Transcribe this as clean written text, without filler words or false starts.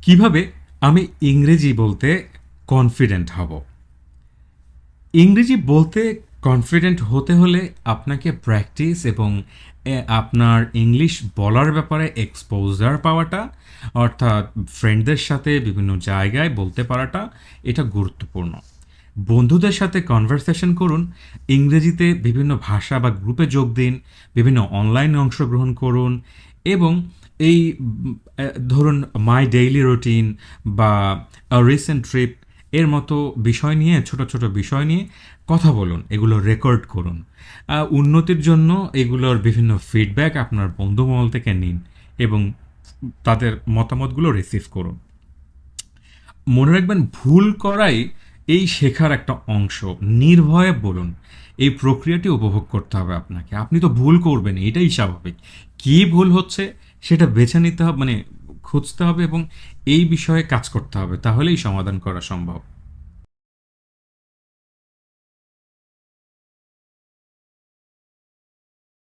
কিভাবে আমি ইংরেজি বলতে কনফিডেন্ট হব? ইংরেজি বলতে কনফিডেন্ট হতে হলে আপনাকে প্র্যাকটিস এবং আপনার ইংলিশ বলার ব্যাপারে এক্সপোজার পাওয়াটা, অর্থাৎ ফ্রেন্ডদের সাথে বিভিন্ন জায়গায় বলতে পারাটা, এটা গুরুত্বপূর্ণ। বন্ধুদের সাথে কনভারসেশন করুন, ইংরেজিতে বিভিন্ন ভাষা বা গ্রুপে যোগ দিন, বিভিন্ন অনলাইনে অংশগ্রহণ করুন এবং এই ধরুন মাই ডেইলি রুটিন বা রিসেন্ট ট্রিপ এর মতো বিষয় নিয়ে, ছোট ছোট বিষয় নিয়ে কথা বলুন, এগুলো রেকর্ড করুন। উন্নতির জন্য এগুলোর বিভিন্ন ফিডব্যাক আপনার বন্ধুমহল থেকে নিন এবং তাদের মতামতগুলো রিসিভ করুন। মনে রাখবেন, ভুল করাই এই শেখার একটা অংশ। নির্ভয়ে বলুন, এই প্রক্রিয়াটি উপভোগ করতে হবে আপনাকে। আপনি তো ভুল করবেন, এটাই স্বাভাবিক। কী ভুল হচ্ছে সেটা বেছে নিতে হবে, মানে খুঁজতে হবে এবং এই বিষয়ে কাজ করতে হবে, তাহলেই সমাধান করা সম্ভব।